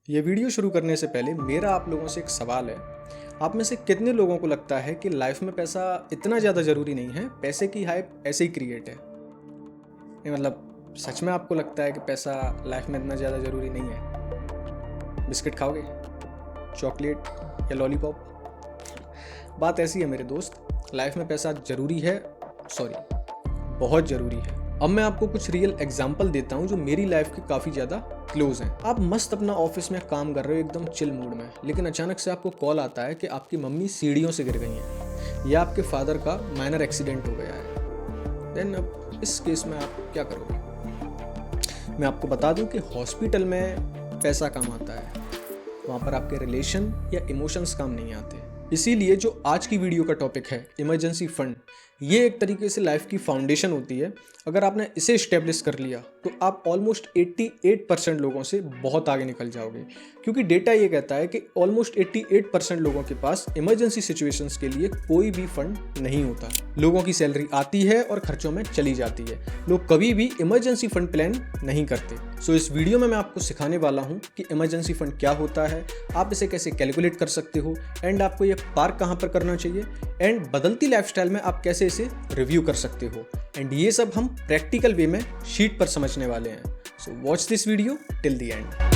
ये वीडियो शुरू करने से पहले मेरा आप लोगों से एक सवाल है। आप में से कितने लोगों को लगता है कि लाइफ में पैसा इतना ज़्यादा ज़रूरी नहीं है, पैसे की हाइप ऐसे ही क्रिएट है? नहीं मतलब सच में आपको लगता है कि पैसा लाइफ में इतना ज़्यादा ज़रूरी नहीं है? बिस्किट खाओगे, चॉकलेट या लॉलीपॉप? बात ऐसी है मेरे दोस्त, लाइफ में पैसा ज़रूरी है, बहुत ज़रूरी है। अब मैं आपको कुछ रियल एग्जाम्पल देता हूँ जो मेरी लाइफ के काफ़ी ज़्यादा क्लोज हैं। आप मस्त अपना ऑफिस में काम कर रहे हो एकदम चिल मूड में, लेकिन अचानक से आपको कॉल आता है कि आपकी मम्मी सीढ़ियों से गिर गई हैं या आपके फादर का माइनर एक्सीडेंट हो गया है। देन अब इस केस में आप क्या करोगे? मैं आपको बता दूं कि हॉस्पिटल में पैसा काम आता है, वहाँ पर आपके रिलेशन या इमोशंस काम नहीं आते। इसीलिए जो आज की वीडियो का टॉपिक है इमरजेंसी फंड, ये एक तरीके से लाइफ की फाउंडेशन होती है। अगर आपने इसे इस्टेब्लिश कर लिया तो आप ऑलमोस्ट 88% लोगों से बहुत आगे निकल जाओगे, क्योंकि डेटा ये कहता है कि ऑलमोस्ट 88% लोगों के पास इमरजेंसी सिचुएशंस के लिए कोई भी फंड नहीं होता। लोगों की सैलरी आती है और खर्चों में चली जाती है, लोग कभी भी इमरजेंसी फंड प्लान नहीं करते। सो इस वीडियो में मैं आपको सिखाने वाला हूँ कि इमरजेंसी फंड क्या होता है, आप इसे कैसे कैलकुलेट कर सकते हो, एंड आपको ये पार्क कहाँ पर करना चाहिए, एंड बदलती लाइफस्टाइल में आप कैसे इसे रिव्यू कर सकते हो। एंड ये सब हम प्रैक्टिकल वे में शीट पर समझने वाले हैं। So watch this video till the end.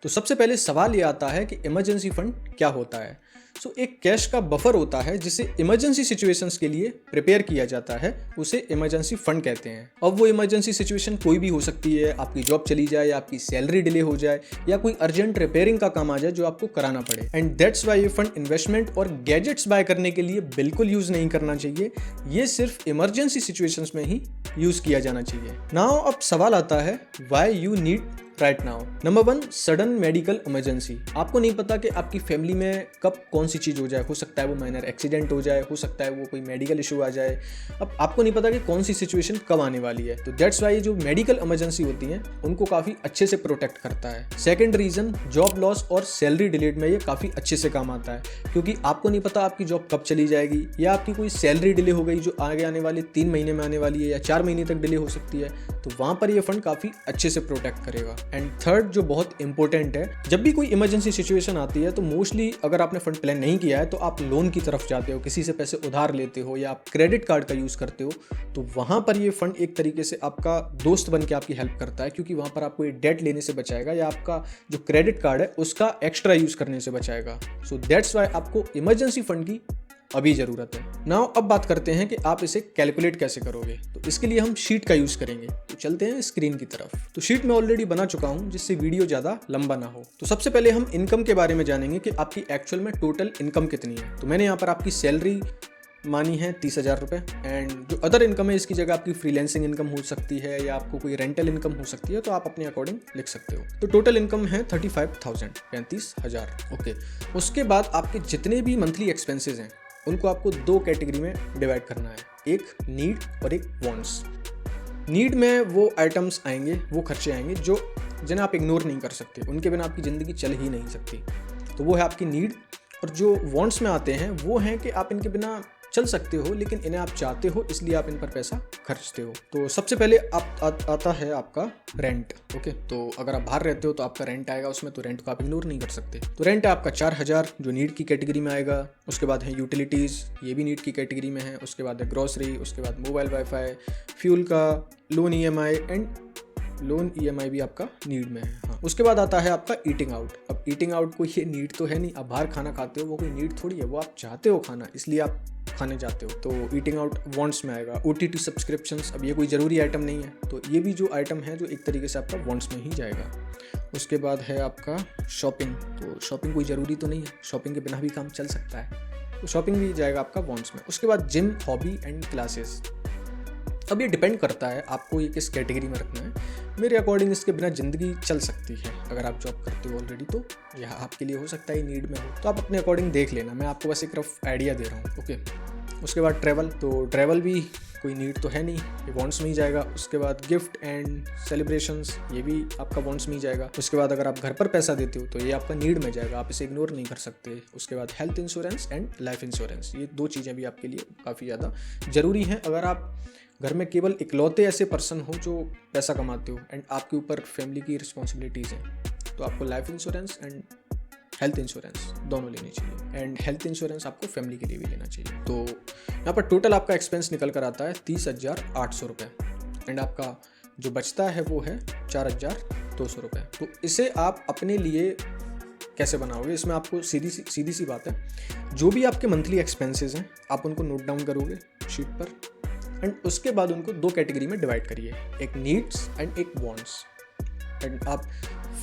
तो सबसे पहले सवाल ये आता है कि इमरजेंसी फंड क्या होता है। सो एक कैश का बफर होता है जिसे इमरजेंसी सिचुएशंस के लिए प्रिपेयर किया जाता है, उसे इमरजेंसी फंड कहते हैं। अब वो इमरजेंसी सिचुएशन कोई भी हो सकती है, आपकी जॉब चली जाए या आपकी सैलरी डिले हो जाए या कोई अर्जेंट रिपेयरिंग का काम आ जाए जो आपको कराना पड़े। एंड दैट्स वाई ये फंड इन्वेस्टमेंट और गैजेट्स बाय करने के लिए बिल्कुल यूज नहीं करना चाहिए, ये सिर्फ इमरजेंसी सिचुएशंस में ही यूज किया जाना चाहिए। नाउ अब सवाल आता है why you need right now. Number 1, sudden medical emergency. आपको नहीं पता कि आपकी फैमिली में कब कौन सी चीज़ हो जाए, हो सकता है वो माइनर एक्सीडेंट हो जाए, हो सकता है वो कोई मेडिकल इशू आ जाए। अब आपको नहीं पता कि कौन सी सिचुएशन कब आने वाली है, तो दैट्स वाई जो मेडिकल इमरजेंसी होती हैं उनको काफ़ी अच्छे से प्रोटेक्ट करता है। सेकेंड रीज़न, जॉब लॉस और सैलरी डिलेड में ये काफ़ी अच्छे से काम आता है, क्योंकि आपको नहीं पता आपकी जॉब कब चली जाएगी या आपकी कोई सैलरी डिले हो गई जो आगे आने वाले 3 महीने में आने वाली है या 4 महीने तक डिले हो सकती है, तो वहाँ पर ये फंड काफ़ी अच्छे से प्रोटेक्ट करेगा। एंड थर्ड जो बहुत इंपॉर्टेंट है, जब भी कोई इमरजेंसी सिचुएशन आती है तो मोस्टली अगर आपने फंड प्लान नहीं किया है तो आप लोन की तरफ जाते हो, किसी से पैसे उधार लेते हो या आप क्रेडिट कार्ड का यूज़ करते हो, तो वहाँ पर ये फंड एक तरीके से आपका दोस्त बन के आपकी हेल्प करता है, क्योंकि वहाँ पर आपको ये डेट लेने से बचाएगा या आपका जो क्रेडिट कार्ड है उसका एक्स्ट्रा यूज़ करने से बचाएगा। सो दैट्स वाई आपको इमरजेंसी फंड की अभी ज़रूरत है। नाउ अब बात करते हैं कि आप इसे कैलकुलेट कैसे करोगे। तो इसके लिए हम शीट का यूज़ करेंगे, तो चलते हैं स्क्रीन की तरफ। तो शीट मैं ऑलरेडी बना चुका हूँ जिससे वीडियो ज़्यादा लंबा ना हो। तो सबसे पहले हम इनकम के बारे में जानेंगे कि आपकी एक्चुअल में टोटल इनकम कितनी है। तो मैंने यहाँ पर आपकी सैलरी मानी है 30,000 रुपये, एंड जो अदर इनकम है इसकी जगह आपकी फ्रीलांसिंग इनकम हो सकती है या आपको कोई रेंटल इनकम हो सकती है, तो आप अपने अकॉर्डिंग लिख सकते हो। तो टोटल इनकम है 35,000, 35,000। ओके, उसके बाद आपके जितने भी मंथली एक्सपेंसेस हैं उनको आपको 2 कैटेगरी में डिवाइड करना है, एक नीड और एक वांट्स। नीड में वो आइटम्स आएंगे, वो खर्चे आएंगे जो जिन्हें आप इग्नोर नहीं कर सकते, उनके बिना आपकी ज़िंदगी चल ही नहीं सकती, तो वो है आपकी नीड। और जो वांट्स में आते हैं वो हैं कि आप इनके बिना चल सकते हो लेकिन इन्हें आप चाहते हो, इसलिए आप इन पर पैसा खर्चते हो। तो सबसे पहले आता है आपका रेंट। ओके, तो अगर आप बाहर रहते हो तो आपका रेंट आएगा उसमें, तो रेंट को आप इग्नोर नहीं कर सकते। तो रेंट है आपका 4,000 जो नीड की कैटेगरी में आएगा। उसके बाद है यूटिलिटीज़, ये भी नीड की कैटेगरी में है। उसके बाद है ग्रॉसरी, उसके बाद मोबाइल वाईफाई, फ्यूल का, loan EMI, and loan EMI भी आपका नीड में है। हाँ, उसके बाद आता है आपका ईटिंग आउट। अब ईटिंग आउट कोई ये नीड तो है नहीं, आप बाहर खाना खाते हो वो कोई नीड थोड़ी है, वो आप चाहते हो खाना, इसलिए आप खाने जाते हो, तो ईटिंग आउट वांट्स में आएगा। OTT सब्सक्रिप्शंस, अब ये कोई ज़रूरी आइटम नहीं है, तो ये भी जो आइटम है जो एक तरीके से आपका वांट्स में ही जाएगा। उसके बाद है आपका शॉपिंग। तो शॉपिंग कोई ज़रूरी तो नहीं है, शॉपिंग के बिना भी काम चल सकता है, तो शॉपिंग भी जाएगा आपका वांट्स में। उसके बाद जिम, हॉबी एंड क्लासेस। अब ये डिपेंड करता है आपको ये किस कैटेगरी में रखना है। मेरे अकॉर्डिंग इसके बिना ज़िंदगी चल सकती है, अगर आप जॉब करते हो ऑलरेडी तो यह आपके लिए हो सकता है नीड में हो, तो आप अपने अकॉर्डिंग देख लेना, मैं आपको बस एक रफ आइडिया दे रहा हूँ। ओके, उसके बाद ट्रैवल। तो ट्रैवल भी कोई नीड तो है नहीं, ये वांट्स में ही जाएगा। उसके बाद गिफ्ट एंड सेलिब्रेशंस, ये भी आपका वांट्स में ही जाएगा। उसके बाद अगर आप घर पर पैसा देते हो तो ये आपका नीड में जाएगा, आप इसे इग्नोर नहीं कर सकते। उसके बाद health insurance and life insurance, ये 2 चीज़ें भी आपके लिए काफ़ी ज़्यादा ज़रूरी हैं अगर आप घर में केवल इकलौते ऐसे पर्सन हो जो पैसा कमाते हो एंड आपके ऊपर फैमिली की रिस्पॉन्सिबिलिटीज़ हैं। तो आपको life insurance and health insurance दोनों लेनी चाहिए, एंड हेल्थ इंश्योरेंस आपको फैमिली के लिए भी लेना चाहिए। तो यहाँ पर टोटल आपका एक्सपेंस निकल कर आता है 30,800 रुपये, एंड आपका जो बचता है वो है 4,200 रुपये। तो इसे आप अपने लिए कैसे बनाओगे, इसमें आपको सीधी सी बात है, जो भी आपके मंथली एक्सपेंसेस हैं आप उनको नोट डाउन करोगे शीट पर, एंड उसके बाद उनको 2 कैटेगरी में डिवाइड करिए, एक नीड्स एंड एक वांट्स। एंड आप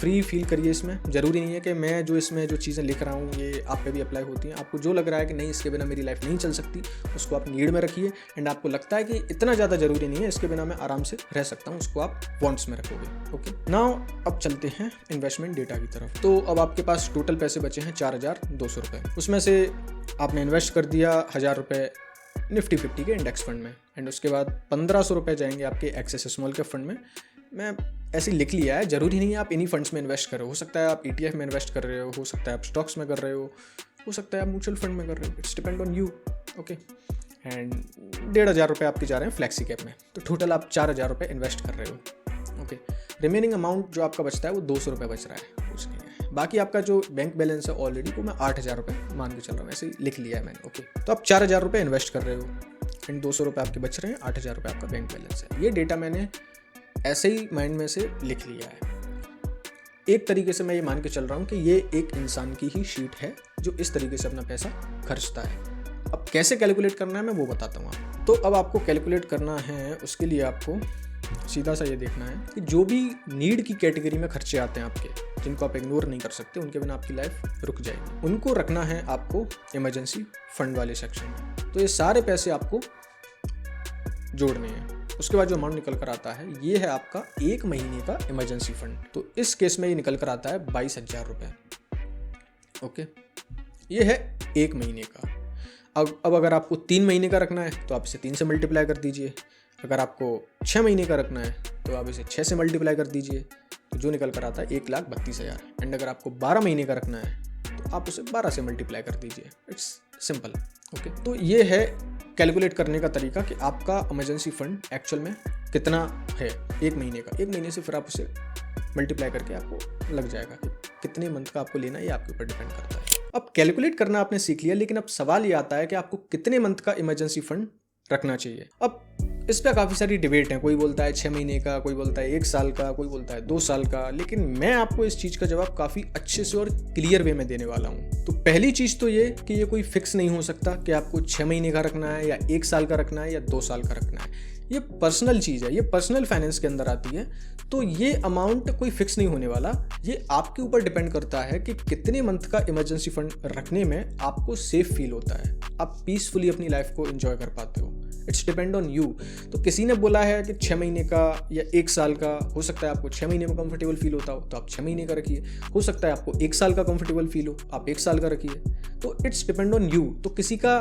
फ्री फील करिए इसमें, ज़रूरी नहीं है कि मैं जो इसमें जो चीज़ें लिख रहा हूँ ये आप पे भी अप्लाई होती हैं। आपको जो लग रहा है कि नहीं इसके बिना मेरी लाइफ नहीं चल सकती, उसको आप नीड में रखिए, एंड आपको लगता है कि इतना ज़्यादा ज़रूरी नहीं है, इसके बिना मैं आराम से रह सकता हूँ, उसको आप वांट्स में रखोगे। ओके, नाउ अब चलते हैं इन्वेस्टमेंट डेटा की तरफ। तो अब आपके पास टोटल पैसे बचे हैं 4,200 रुपये। उसमें से आपने इन्वेस्ट कर दिया 1,000 रुपये निफ्टी 50 के इंडेक्स फंड में, एंड उसके बाद 1,500 रुपये जाएंगे आपके एक्सेस स्मॉल कैप फंड में। मैं ऐसे ही लिख लिया है, ज़रूरी नहीं है आप इन्हीं फंड्स में इन्वेस्ट करो, हो सकता है आप ETF में इन्वेस्ट कर रहे हो सकता है आप स्टॉक्स में कर रहे हो सकता है आप म्यूचुअल फंड में कर रहे हो, it's depend on you. Okay, and 1,500 रुपये आपके जा रहे हैं फ्लैक्सी कैप में, तो टोटल आप 4,000 रुपये इन्वेस्ट कर रहे हो। ओके, रिमेनिंग अमाउंट जो आपका बचता है वो 200 रुपये बच रहा है, कुछ नहीं है। बाकी आपका जो बैंक बैलेंस है ऑलरेडी वो मैं 8,000 रुपये मान के चल रहा हूँ, ऐसे ही लिख लिया है मैंने। ओके, तो आप 4,000 रुपये इन्वेस्ट कर रहे हो, एंड 200 रुपये आपके बच रहे हैं, 8,000 रुपये आपका बैंक बैलेंस है। ये डेटा मैंने ऐसे ही माइंड में से लिख लिया है। एक तरीके से मैं ये मान के चल रहा हूँ कि ये एक इंसान की ही शीट है जो इस तरीके से अपना पैसा खर्चता है। अब कैसे कैलकुलेट करना है मैं वो बताता हूँ आपको। तो अब आपको कैलकुलेट करना है, उसके लिए आपको सीधा सा ये देखना है कि जो भी नीड की कैटेगरी में खर्चे आते हैं आपके, जिनको आप इग्नोर नहीं कर सकते, उनके बिना आपकी लाइफ रुक जाएगी, उनको रखना है आपको इमरजेंसी फंड वाले सेक्शन में। तो ये सारे पैसे आपको जोड़ने हैं। उसके बाद जो अमाउंट निकल कर आता है ये है आपका 1 महीने का इमरजेंसी फंड। तो इस केस में ये निकल कर आता है 22,000 रुपये। ओके, ये है 1 महीने का। अब अगर आपको 3 महीने का रखना है तो आप इसे 3 से मल्टीप्लाई कर दीजिए। अगर आपको 6 महीने का रखना है तो आप इसे 6 से मल्टीप्लाई कर दीजिए, तो जो निकल कर आता है 1,32,000। एंड अगर आपको 12 महीने का रखना है तो आप उसे 12 से मल्टीप्लाई कर दीजिए। It's simple. ओके, तो ये है कैलकुलेट करने का तरीका कि आपका इमरजेंसी फंड एक्चुअल में कितना है 1 महीने का। 1 महीने से फिर आप उसे मल्टीप्लाई करके आपको लग जाएगा कि कितने मंथ का आपको लेना है, ये आपके ऊपर डिपेंड करता है। अब कैलकुलेट करना आपने सीख लिया, लेकिन अब सवाल ये आता है कि आपको कितने मंथ का इमरजेंसी फंड रखना चाहिए। अब इस पर काफ़ी सारी डिबेट है, कोई बोलता है 6 महीने का, कोई बोलता है 1 साल का, कोई बोलता है 2 साल का, लेकिन मैं आपको इस चीज़ का जवाब काफ़ी अच्छे से और क्लियर वे में देने वाला हूँ। तो पहली चीज़ तो ये कि ये कोई फिक्स नहीं हो सकता कि आपको 6 महीने का रखना है या 1 साल का रखना है या 2 साल का रखना है। ये पर्सनल चीज़ है, ये पर्सनल फाइनेंस के अंदर आती है। तो ये अमाउंट कोई फिक्स नहीं होने वाला, ये आपके ऊपर डिपेंड करता है कि कितने मंथ का इमरजेंसी फंड रखने में आपको सेफ फील होता है, आप पीसफुली अपनी लाइफ को एंजॉय कर पाते हो। It's depend on you. तो किसी ने बोला है कि 6 महीने का या 1 साल का, हो सकता है आपको 6 महीने में कंफर्टेबल फील होता हो तो आप 6 महीने का रखिए, हो सकता है आपको 1 साल का कंफर्टेबल फील हो, आप 1 साल का रखिए। तो इट्स डिपेंड ऑन यू। तो किसी का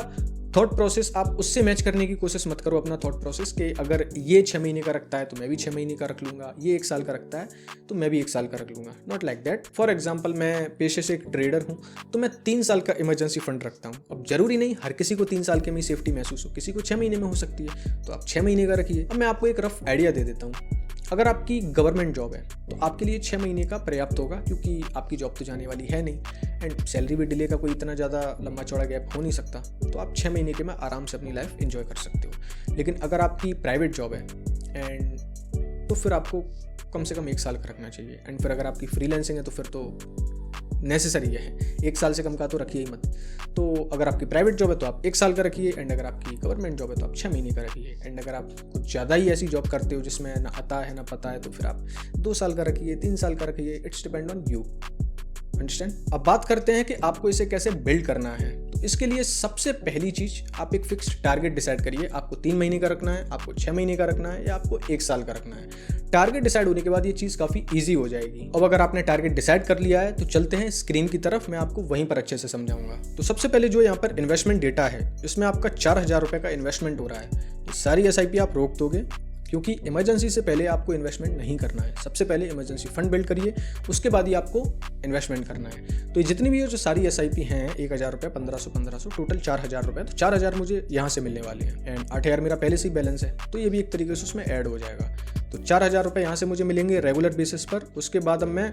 थॉट प्रोसेस आप उससे मैच करने की कोशिश मत करो, अपना थॉट प्रोसेस कि अगर ये 6 महीने का रखता है तो मैं भी 6 महीने का रख लूँगा, ये 1 साल का रखता है तो मैं भी 1 साल का रख लूँगा। Not like that. For example, मैं पेशे से एक ट्रेडर हूँ तो मैं 3 साल का इमरजेंसी फंड रखता हूँ। अब जरूरी नहीं हर किसी को 3 साल के में सेफ्टी महसूस हो, किसी को 6 महीने में हो सकती है, तो आप 6 महीने का रखिए। अब मैं आपको एक रफ आइडिया दे देता हूँ। अगर आपकी गवर्नमेंट जॉब है तो आपके लिए 6 महीने का पर्याप्त होगा, क्योंकि आपकी जॉब तो जाने वाली है नहीं, एंड सैलरी भी डिले का कोई इतना ज़्यादा लंबा चौड़ा गैप हो नहीं सकता, तो आप 6 महीने के में आराम से अपनी लाइफ एंजॉय कर सकते हो। लेकिन अगर आपकी प्राइवेट जॉब है एंड तो फिर आपको कम से कम 1 साल का रखना चाहिए। एंड फिर अगर आपकी फ्रीलांसिंग है तो फिर तो नेसेसरी है, 1 साल से कम का तो रखिए ही मत। तो अगर आपकी प्राइवेट जॉब है तो आप 1 साल का रखिए, एंड अगर आपकी गवर्नमेंट जॉब है तो आप 6 महीने का रखिए। एंड अगर आप कुछ ज़्यादा ही ऐसी जॉब करते हो जिसमें ना आता है ना पता है तो फिर आप 2 साल का रखिए, 3 साल का रखिए। It's depend on you. Understand. अब बात करते हैं कि आपको इसे कैसे बिल्ड करना है। तो इसके लिए सबसे पहली चीज़, आप एक फिक्स्ड टारगेट डिसाइड करिए। आपको 3 महीने का रखना है, आपको 6 महीने का रखना है, या आपको 1 साल का रखना है। टारगेट डिसाइड होने के बाद ये चीज़ काफ़ी ईजी हो जाएगी। अब अगर आपने टारगेट डिसाइड कर लिया है तो चलते हैं स्क्रीन की तरफ, मैं आपको वहीं पर अच्छे से समझाऊंगा। तो सबसे पहले जो यहाँ पर इन्वेस्टमेंट डेटा है, इसमें आपका 4,000 रुपये का इन्वेस्टमेंट हो रहा है। ये सारी SIP आप रोक दोगे, क्योंकि इमरजेंसी से पहले आपको इन्वेस्टमेंट नहीं करना है। सबसे पहले इमरजेंसी फंड बिल्ड करिए, उसके बाद ही आपको इन्वेस्टमेंट करना है। तो ये जितनी भी जो सारी SIP हैं, 1,000 रुपये, 1,500, टोटल 4,000 रुपये, तो 4,000 मुझे यहाँ से मिलने वाले हैं, एंड 8,000 मेरा पहले से ही बैलेंस है, तो ये भी एक तरीके से उसमें ऐड हो जाएगा। तो 4,000 रुपये यहाँ से मुझे मिलेंगे रेगुलर बेसिस पर। उसके बाद अब मैं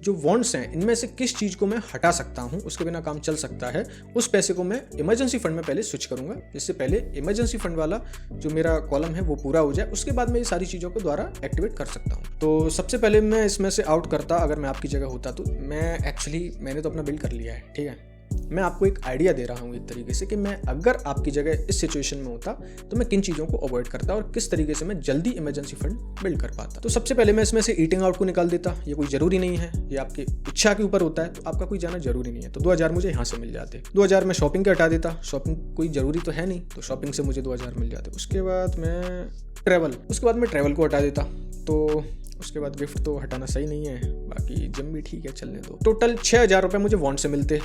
जो वांट्स हैं इनमें से किस चीज़ को मैं हटा सकता हूँ, उसके बिना काम चल सकता है, उस पैसे को मैं इमरजेंसी फंड में पहले स्विच करूँगा, जिससे पहले इमरजेंसी फंड वाला जो मेरा कॉलम है वो पूरा हो जाए। उसके बाद मैं ये सारी चीज़ों को दोबारा एक्टिवेट कर सकता हूँ। तो सबसे पहले मैं इसमें से आउट करता, अगर मैं आपकी जगह होता तो मैंने तो अपना बिल कर लिया है, ठीक है। मैं आपको एक आइडिया दे रहा हूँ एक तरीके से कि मैं अगर आपकी जगह इस सिचुएशन में होता तो मैं किन चीज़ों को अवॉइड करता और किस तरीके से मैं जल्दी इमरजेंसी फंड बिल्ड कर पाता। तो सबसे पहले मैं इसमें से ईटिंग आउट को निकाल देता। ये कोई ज़रूरी नहीं है, ये आपकी इच्छा के ऊपर होता है, तो आपका कोई जाना जरूरी नहीं है। तो 2,000 मुझे यहाँ से मिल जाते। 2,000 मैं शॉपिंग के हटा देता, शॉपिंग कोई ज़रूरी तो है नहीं, तो शॉपिंग से मुझे 2,000 मिल जाते। उसके बाद मैं ट्रैवल को हटा देता। तो उसके बाद गिफ्ट तो हटाना सही नहीं है, बाकी जिम भी ठीक है, चलने दो। टोटल 6,000 रुपये मुझे वांट से मिलते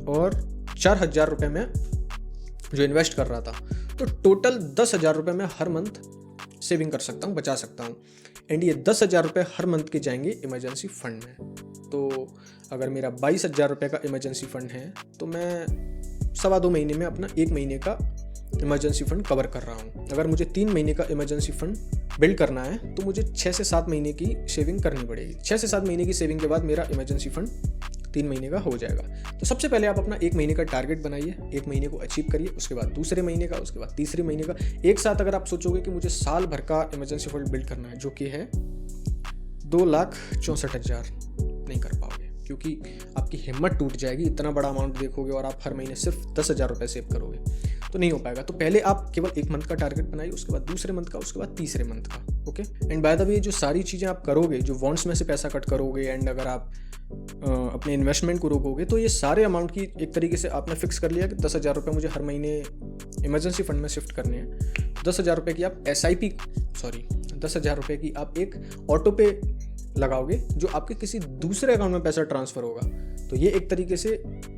और 4,000 रुपये में जो इन्वेस्ट कर रहा था, तो टोटल 10,000 रुपये मैं हर मंथ सेविंग कर सकता हूँ, बचा सकता हूँ। एंड ये 10,000 रुपये हर मंथ के जाएंगे इमरजेंसी फंड में। तो अगर मेरा 22,000 रुपये का इमरजेंसी फंड है तो मैं 2.25 महीने में अपना 1 महीने का इमरजेंसी फंड कवर कर रहा हूँ। अगर मुझे 3 महीने का इमरजेंसी फंड बिल्ड करना है तो मुझे 6 से 7 महीने की सेविंग करनी पड़ेगी। 6 से 7 महीने की सेविंग के बाद मेरा इमरजेंसी फंड 3 महीने का हो जाएगा। तो सबसे पहले आप अपना 1 महीने का टारगेट बनाइए, 1 महीने को अचीव करिए, उसके बाद दूसरे महीने का, उसके बाद तीसरे महीने का। एक साथ अगर आप सोचोगे कि मुझे साल भर का इमरजेंसी फंड बिल्ड करना है, जो कि है 2,64,000, नहीं कर पाओगे, क्योंकि आपकी हिम्मत टूट जाएगी। इतना बड़ा अमाउंट देखोगे और आप हर महीने सिर्फ 10,000 रुपये सेव करोगे तो नहीं हो पाएगा। तो पहले आप केवल 1 मंथ का टारगेट बनाइए, उसके बाद दूसरे मंथ का, उसके बाद तीसरे मंथ का। Okay. And by the way, जो सारी चीज़ें आप करोगे, जो वांट्स में से पैसा कट करोगे एंड अगर आप अपने इन्वेस्टमेंट को रोकोगे, तो ये सारे अमाउंट की एक तरीके से आपने फिक्स कर लिया कि 10,000 रुपये मुझे हर महीने इमरजेंसी फंड में शिफ्ट करने हैं। 10,000 रुपये की आप 10,000 रुपये की आप एक ऑटो पे लगाओगे, जो आपके किसी दूसरे अकाउंट में पैसा ट्रांसफ़र होगा। तो ये एक तरीके से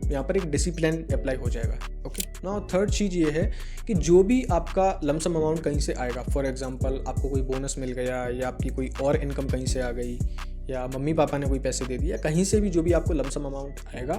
यहाँ पर एक डिसिप्लिन अप्लाई हो जाएगा। ओके। नाउ थर्ड चीज़ ये है कि जो भी आपका लमसम अमाउंट कहीं से आएगा, फॉर एग्जांपल आपको कोई बोनस मिल गया या आपकी कोई और इनकम कहीं से आ गई या मम्मी पापा ने कोई पैसे दे दिया, कहीं से भी जो भी आपको लमसम अमाउंट आएगा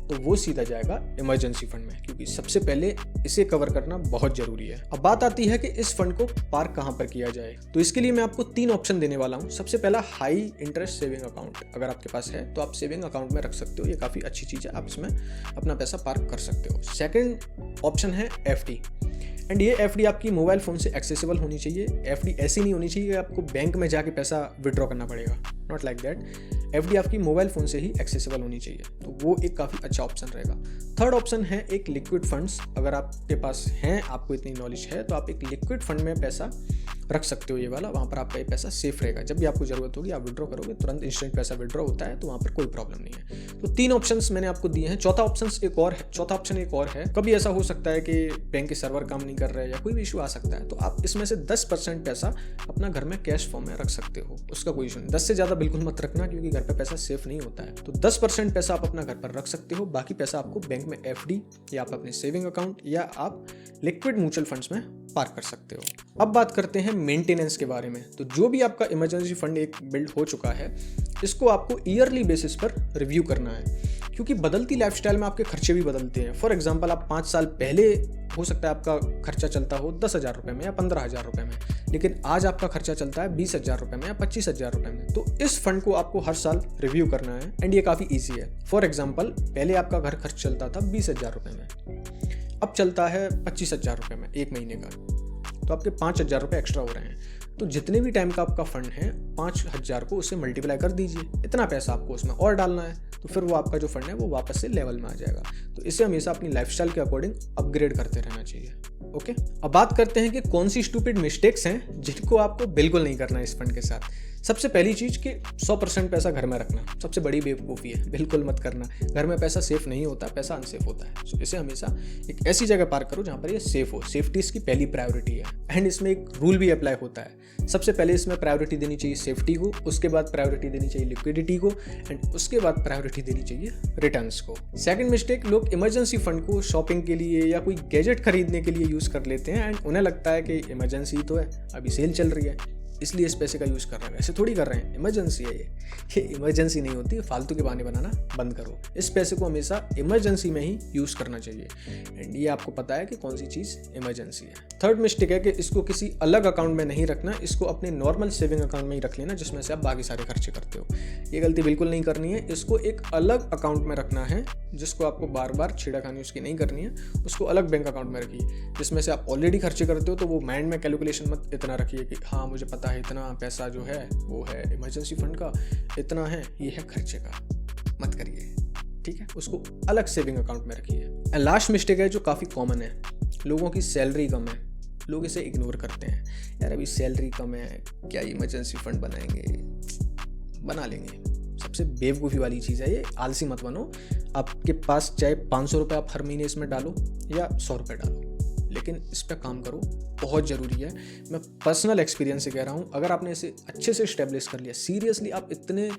तो वो सीधा जाएगा इमरजेंसी फंड में, क्योंकि सबसे पहले इसे कवर करना बहुत ज़रूरी है। अब बात आती है कि इस फंड को पार्क कहाँ पर किया जाए। तो इसके लिए मैं आपको 3 ऑप्शन देने वाला हूँ। सबसे पहला, हाई इंटरेस्ट सेविंग अकाउंट अगर आपके पास है तो आप सेविंग अकाउंट में रख सकते हो, ये काफ़ी अच्छी चीज़ है, आप इसमें अपना पैसा पार्क कर सकते हो। सेकेंड ऑप्शन है FD, एंड ये FD आपकी मोबाइल फ़ोन से एक्सेसिबल होनी चाहिए। FD ऐसी नहीं होनी चाहिए कि आपको बैंक में जाके पैसा विड्रॉ करना पड़ेगा, नॉट लाइक दैट। FD आपकी मोबाइल फ़ोन से ही एक्सेसिबल होनी चाहिए, तो वो एक काफ़ी अच्छा ऑप्शन रहेगा। थर्ड ऑप्शन है एक लिक्विड फंड्स। अगर आपके पास हैं, आपको इतनी नॉलेज है, तो आप एक लिक्विड फंड में पैसा रख सकते हो, ये वाला। वहाँ पर आपका ये पैसा सेफ रहेगा, जब भी आपको ज़रूरत होगी आप विड्रॉ करोगे, तुरंत इंस्टेंट पैसा विड्रॉ होता है, तो वहाँ पर कोई प्रॉब्लम नहीं है। तो 3 ऑप्शंस मैंने आपको दिए हैं। चौथा ऑप्शन एक और है। कभी ऐसा हो सकता है कि बैंक के सर्वर काम नहीं कर रहे या कोई भी इशू आ सकता है, तो आप इसमें से 10% पैसा अपना घर में कैश फॉर्म में रख सकते हो, उसका कोई इशू नहीं। 10 से ज़्यादा बिल्कुल मत रखना, क्योंकि घर पे पैसा सेफ नहीं होता है। तो 10% पैसा आप अपना घर पर रख सकते हो, बाकी पैसा आपको बैंक में FD या आप अपने सेविंग अकाउंट या आप लिक्विड म्यूचुअल फंड्स में पार्क कर सकते हो। अब बात करते हैं मेंटेनेंस के बारे में। तो जो भी आपका इमरजेंसी फंड एक बिल्ड हो चुका है, इसको आपको ईयरली बेसिस पर रिव्यू करना है, क्योंकि बदलती लाइफस्टाइल में आपके खर्चे भी बदलते हैं। फॉर एग्जांपल, आप 5 साल पहले हो सकता है आपका खर्चा चलता हो 10,000 रुपये में या 15,000 रुपये में, लेकिन आज आपका खर्चा चलता है 20,000 रुपये में या 25,000 रुपये में। तो इस फंड को आपको हर साल रिव्यू करना है, एंड ये काफ़ी ईजी है। फॉर एग्जाम्पल, पहले आपका घर खर्च चलता था 20,000 रुपये में, अब चलता है 25,000 रुपये में 1 महीने का, तो आपके 5,000 रुपये एक्स्ट्रा हो रहे हैं। तो जितने भी टाइम का आपका फंड है, 5,000 को उससे मल्टीप्लाई कर दीजिए, इतना पैसा आपको उसमें और डालना है, तो फिर वो आपका जो फंड है वो वापस से लेवल में आ जाएगा। तो इसे हमेशा अपनी लाइफस्टाइल के अकॉर्डिंग अपग्रेड करते रहना चाहिए। ओके। अब बात करते हैं कि कौन सी स्टूपिड मिस्टेक्स हैं जिनको आपको बिल्कुल नहीं करना है इस फंड के साथ। सबसे पहली चीज़ कि 100% पैसा घर में रखना सबसे बड़ी बेवकूफ़ी है, बिल्कुल मत करना। घर में पैसा सेफ नहीं होता, पैसा अनसेफ होता है। सो इसे हमेशा एक ऐसी जगह पार्क करो जहाँ पर ये सेफ हो। सेफ्टी इसकी पहली प्रायोरिटी है, एंड इसमें एक रूल भी अप्लाई होता है। सबसे पहले इसमें प्रायोरिटी देनी चाहिए सेफ्टी को, उसके बाद प्रायोरिटी देनी चाहिए लिक्विडिटी को, एंड उसके बाद प्रायोरिटी देनी चाहिए रिटर्न्स को। सेकंड मिस्टेक, लोग इमरजेंसी फंड को शॉपिंग के लिए या कोई गैजेट खरीदने के लिए यूज़ कर लेते हैं, एंड उन्हें लगता है कि इमरजेंसी तो है, अभी सेल चल रही है, इसलिए इस पैसे का यूज़ कर रहे हैं, ऐसे थोड़ी कर रहे हैं, इमरजेंसी है ये इमरजेंसी नहीं होती, फालतू के बहाने बनाना बंद करो। इस पैसे को हमेशा इमरजेंसी में ही यूज़ करना चाहिए, एंड ये आपको पता है कि कौन सी चीज़ इमरजेंसी है। थर्ड मिस्टेक है कि इसको किसी अलग अकाउंट में नहीं रखना, इसको अपने नॉर्मल सेविंग अकाउंट में ही रख लेना जिसमें से आप बाकी सारे खर्चे करते हो। ये गलती बिल्कुल नहीं करनी है, इसको एक अलग अकाउंट में रखना है जिसको आपको बार बार छेड़खानी उसकी नहीं करनी है, उसको अलग बैंक अकाउंट में रखिए जिसमें से आप ऑलरेडी खर्चे करते हो। तो वो माइंड में कैलकुलेशन मत इतना रखिए कि हाँ मुझे पता है इतना पैसा जो है वो है इमरजेंसी फंड का, इतना है ये है खर्चे का, मत करिए, ठीक है। उसको अलग सेविंग अकाउंट में रखिए। लास्ट मिस्टेक है जो काफ़ी कॉमन है, लोगों की सैलरी कम है, लोग इसे इग्नोर करते हैं, यार अभी सैलरी कम है क्या इमरजेंसी फंड बनाएंगे, बना लेंगे। सबसे बेवकूफ़ी वाली चीज़ है ये, आलसी मत बनो। आपके पास चाहे 500 रुपये आप हर महीने इसमें डालो या 100 रुपये डालो, लेकिन इस पर काम करो, बहुत ज़रूरी है। मैं पर्सनल एक्सपीरियंस से कह रहा हूँ, अगर आपने इसे अच्छे से इस्टेब्लिश कर लिया, सीरियसली आप इतने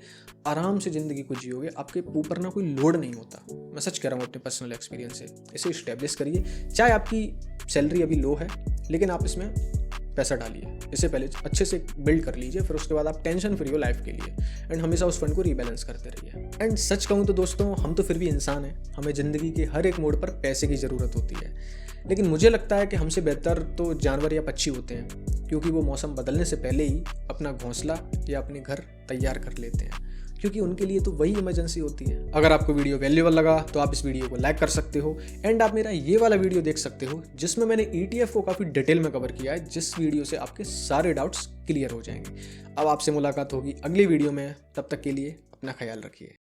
आराम से ज़िंदगी को जियोगे, आपके ऊपर ना कोई लोड नहीं होता। मैं सच कह रहा हूँ अपने पर्सनल एक्सपीरियंस से। इसे इस्टेब्लिश करिए, चाहे आपकी सैलरी अभी लो है लेकिन आप इसमें पैसा डालिए, इससे पहले अच्छे से बिल्ड कर लीजिए, फिर उसके बाद आप टेंशन फ्री हो लाइफ के लिए, एंड हमेशा उस फंड को रीबैलेंस करते रहिए। एंड सच कहूँ तो दोस्तों, हम तो फिर भी इंसान हैं, हमें ज़िंदगी के हर एक मोड़ पर पैसे की ज़रूरत होती है, लेकिन मुझे लगता है कि हमसे बेहतर तो जानवर या पक्षी होते हैं, क्योंकि वो मौसम बदलने से पहले ही अपना घोंसला या अपने घर तैयार कर लेते हैं, क्योंकि उनके लिए तो वही इमरजेंसी होती है। अगर आपको वीडियो वैल्यूएबल लगा तो आप इस वीडियो को लाइक कर सकते हो, एंड आप मेरा ये वाला वीडियो देख सकते हो जिसमें मैंने ETF को काफ़ी डिटेल में कवर किया है, जिस वीडियो से आपके सारे डाउट्स क्लियर हो जाएंगे। अब आपसे मुलाकात होगी अगली वीडियो में, तब तक के लिए अपना ख्याल रखिए।